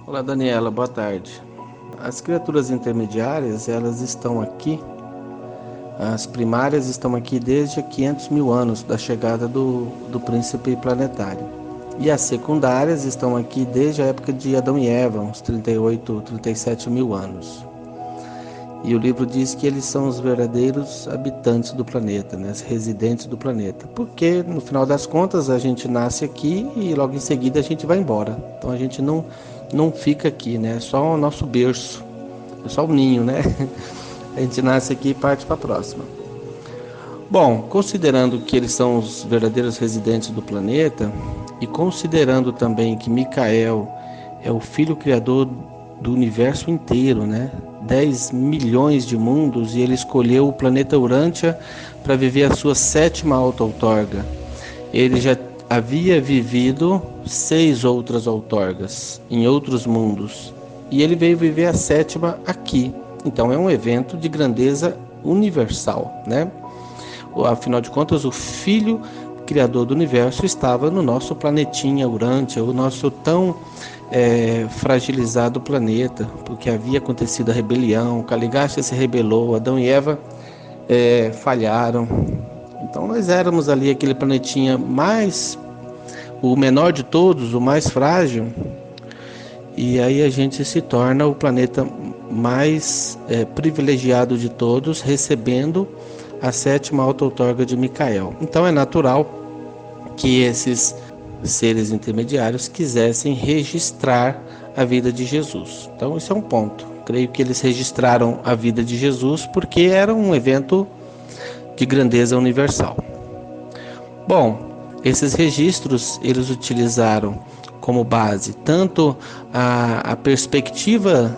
Olá, Daniela, boa tarde. As criaturas intermediárias, elas estão aqui, as primárias estão aqui desde 500 mil anos da chegada do príncipe planetário. E as secundárias estão aqui desde a época de Adão e Eva, uns 38, 37 mil anos. E o livro diz que eles são os verdadeiros habitantes do planeta, né? Os residentes do planeta. Porque, no final das contas, a gente nasce aqui e logo em seguida a gente vai embora. Então a gente não fica aqui, né? É só o nosso berço, é só o ninho, né? A gente nasce aqui e parte para a próxima. Bom, considerando que eles são os verdadeiros residentes do planeta e considerando também que Micael é o filho criador do universo inteiro, né? 10 milhões de mundos, e ele escolheu o planeta Urântia para viver a sua 7ª alta outorga. Ele já havia vivido 6 outras outorgas em outros mundos e ele veio viver a 7ª aqui. Então é um evento de grandeza universal, né? Afinal de contas, o filho criador do universo estava no nosso planetinha Urântia, o nosso tão fragilizado planeta, porque havia acontecido a rebelião, Caligasta se rebelou, Adão e Eva falharam. Então nós éramos ali aquele planetinha o menor de todos, o mais frágil, e aí a gente se torna o planeta mais privilegiado de todos, recebendo a 7ª alta outorga de Micael. Então é natural que esses seres intermediários quisessem registrar a vida de Jesus. Então esse é um ponto. Creio que eles registraram a vida de Jesus porque era um evento de grandeza universal. Bom, esses registros eles utilizaram como base tanto a perspectiva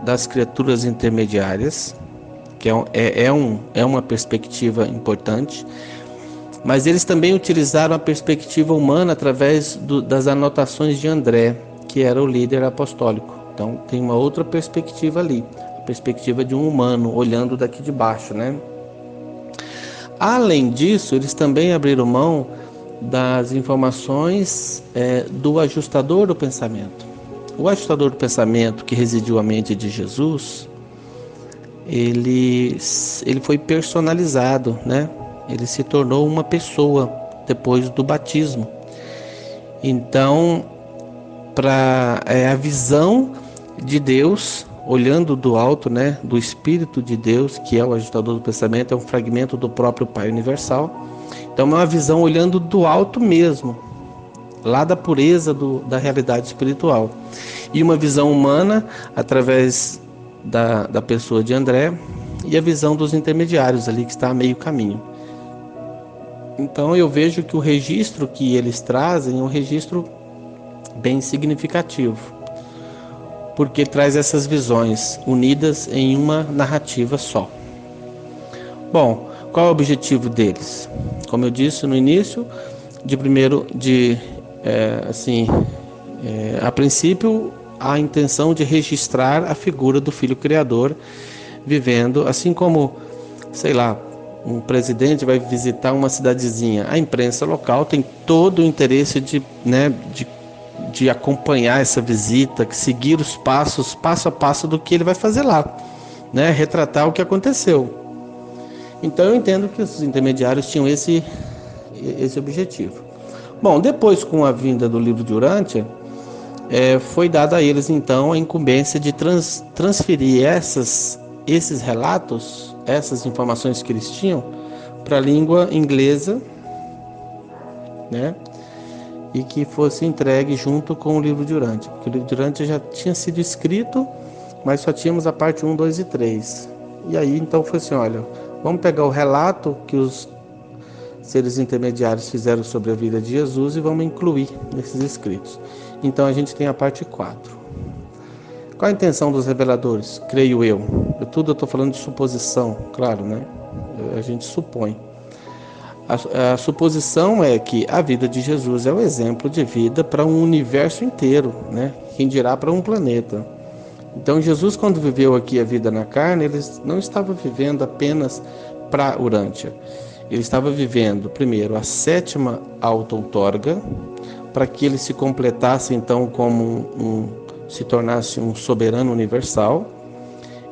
das criaturas intermediárias, que é uma perspectiva importante, mas eles também utilizaram a perspectiva humana através das anotações de André, que era o líder apostólico. Então tem uma outra perspectiva ali, a perspectiva de um humano olhando daqui de baixo, né? Além disso, eles também abriram mão das informações do ajustador do pensamento. O ajustador do pensamento que residiu a mente de Jesus, ele foi personalizado, né? Ele se tornou uma pessoa depois do batismo. Então, a visão de Deus, olhando do alto, né, do Espírito de Deus, que é o ajustador do pensamento, é um fragmento do próprio Pai Universal. Então, é uma visão olhando do alto mesmo, lá da pureza da realidade espiritual. E uma visão humana, através da pessoa de André, e a visão dos intermediários ali, que está a meio caminho. Então eu vejo que o registro que eles trazem é um registro bem significativo, porque traz essas visões unidas em uma narrativa só. Bom, qual é o objetivo deles? Como eu disse no início, a princípio, a intenção de registrar a figura do Filho Criador vivendo, assim como, sei lá, um presidente vai visitar uma cidadezinha, a imprensa local tem todo o interesse de acompanhar essa visita, seguir os passos, passo a passo do que ele vai fazer lá, né? Retratar o que aconteceu. Então eu entendo que os intermediários tinham esse objetivo. Bom, depois, com a vinda do livro de Urântia, foi dada a eles então a incumbência de transferir esses relatos, essas informações que eles tinham, para a língua inglesa, né? E que fosse entregue junto com o livro de Urântia, porque o livro de Urântia já tinha sido escrito, mas só tínhamos a parte 1, 2 e 3. E aí então foi assim, olha, vamos pegar o relato que os seres intermediários fizeram sobre a vida de Jesus e vamos incluir nesses escritos. Então a gente tem a parte 4. Qual a intenção dos reveladores? Creio eu. Eu estou falando de suposição, claro, né? A gente supõe. A suposição é que a vida de Jesus é o exemplo de vida para um universo inteiro, né? Quem dirá para um planeta. Então Jesus, quando viveu aqui a vida na carne, ele não estava vivendo apenas para Urântia. Ele estava vivendo, primeiro, a 7ª alta outorga, para que ele se completasse então como se tornasse um soberano universal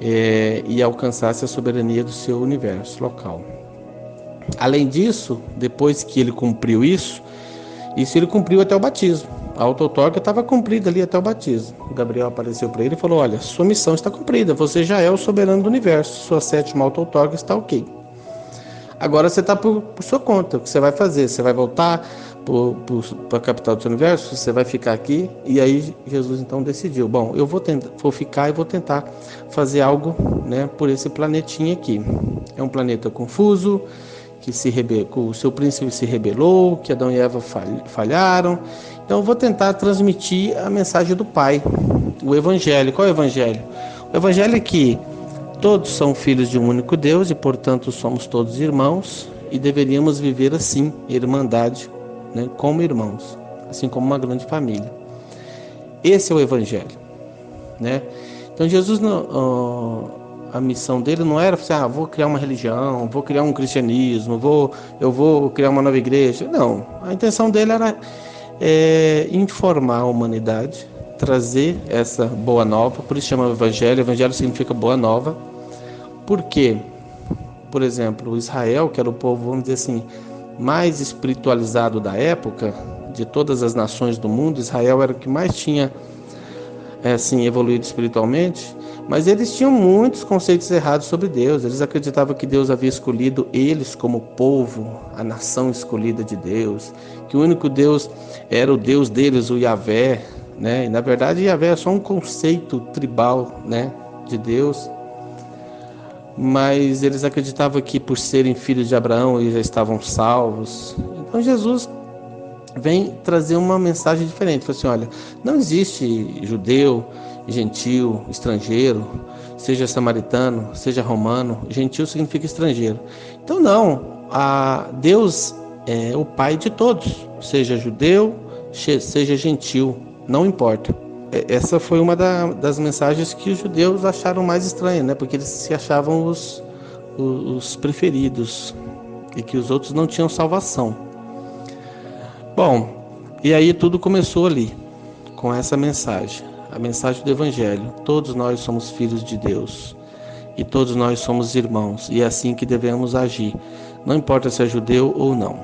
e alcançasse a soberania do seu universo local. Além disso, depois que ele cumpriu isso ele cumpriu até o batismo. A auto-outorga estava cumprida ali até o batismo. Gabriel apareceu para ele e falou: olha, sua missão está cumprida, você já é o soberano do universo, sua 7ª auto-outorga está ok. Agora você está por sua conta. O que você vai fazer? Você vai voltar para a capital do seu universo? Você vai ficar aqui? E aí Jesus então decidiu: bom, eu vou ficar e vou tentar fazer algo, né, por esse planetinha aqui. É um planeta confuso, que o seu príncipe se rebelou, que Adão e Eva falharam. Então eu vou tentar transmitir a mensagem do Pai, o Evangelho. Qual é o Evangelho? O Evangelho é que todos são filhos de um único Deus e, portanto, somos todos irmãos e deveríamos viver assim, irmandade, né, como irmãos, assim como uma grande família. Esse é o Evangelho, né? Então Jesus, a missão dele não era assim, vou criar uma religião, vou criar um cristianismo, eu vou criar uma nova igreja. Não, a intenção dele era informar a humanidade, trazer essa boa nova, por isso chama Evangelho. Evangelho significa boa nova. Por quê? Por exemplo, Israel, que era o povo, vamos dizer assim, mais espiritualizado da época, de todas as nações do mundo, Israel era o que mais tinha assim, evoluído espiritualmente, mas eles tinham muitos conceitos errados sobre Deus. Eles acreditavam que Deus havia escolhido eles como povo, a nação escolhida de Deus, que o único Deus era o Deus deles, o Yahvé, né? E, na verdade, Yahvé é só um conceito tribal, né, de Deus. Mas eles acreditavam que por serem filhos de Abraão eles já estavam salvos. Então Jesus vem trazer uma mensagem diferente. Fala assim: olha, não existe judeu, gentil, estrangeiro, seja samaritano, seja romano. Gentil significa estrangeiro. Então não, Deus é o Pai de todos, seja judeu, seja gentil, não importa. Essa foi uma das mensagens que os judeus acharam mais estranha, né? Porque eles se achavam os preferidos e que os outros não tinham salvação. Bom, e aí tudo começou ali, com essa mensagem, a mensagem do Evangelho. Todos nós somos filhos de Deus e todos nós somos irmãos, e é assim que devemos agir, não importa se é judeu ou não.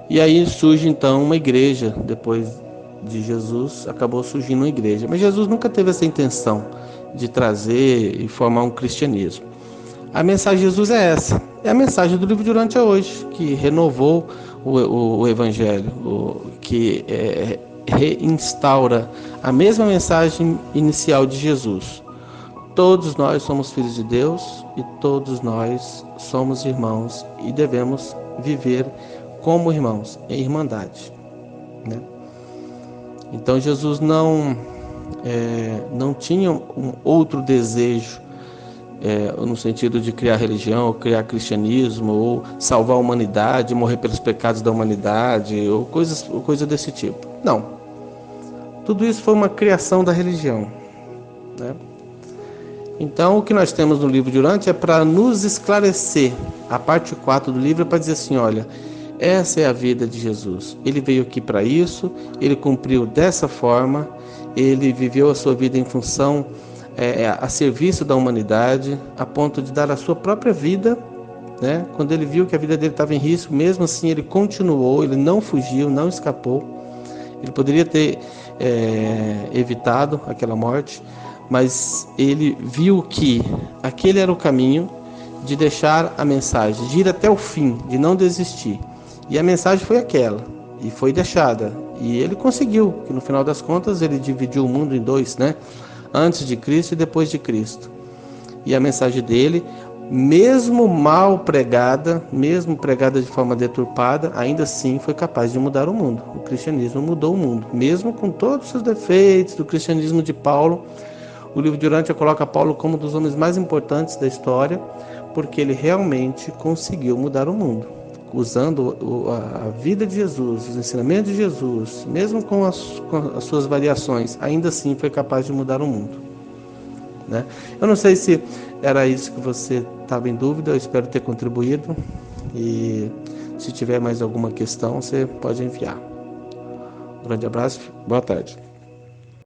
E aí surge então uma igreja. Depois de Jesus, acabou surgindo uma igreja, mas Jesus nunca teve essa intenção de trazer e formar um cristianismo. A mensagem de Jesus é essa, é a mensagem do livro de Urântia hoje, que renovou o Evangelho, que reinstaura a mesma mensagem inicial de Jesus. Todos nós somos filhos de Deus e todos nós somos irmãos e devemos viver como irmãos, em irmandade, né? Então Jesus não tinha um outro desejo, no sentido de criar religião, ou criar cristianismo, ou salvar a humanidade, morrer pelos pecados da humanidade, ou coisa desse tipo. Não. Tudo isso foi uma criação da religião, né? Então o que nós temos no livro de Urântia é para nos esclarecer. A parte 4 do livro é para dizer assim: olha, essa é a vida de Jesus. Ele veio aqui para isso, ele cumpriu dessa forma, ele viveu a sua vida em função, a serviço da humanidade, a ponto de dar a sua própria vida, né? Quando ele viu que a vida dele estava em risco, mesmo assim ele continuou, ele não fugiu, não escapou. Ele poderia ter evitado aquela morte, mas ele viu que aquele era o caminho de deixar a mensagem, de ir até o fim, de não desistir. E a mensagem foi aquela, e foi deixada. E ele conseguiu, que no final das contas ele dividiu o mundo em dois, né? Antes de Cristo e depois de Cristo. E a mensagem dele, mesmo mal pregada, mesmo pregada de forma deturpada, ainda assim foi capaz de mudar o mundo. O cristianismo mudou o mundo, mesmo com todos os seus defeitos. Do cristianismo de Paulo, o livro de Urântia coloca Paulo como um dos homens mais importantes da história, porque ele realmente conseguiu mudar o mundo, usando a vida de Jesus, os ensinamentos de Jesus, mesmo com as suas variações, ainda assim foi capaz de mudar o mundo, né? Eu não sei se era isso que você estava em dúvida, eu espero ter contribuído, e se tiver mais alguma questão, você pode enviar. Um grande abraço, boa tarde.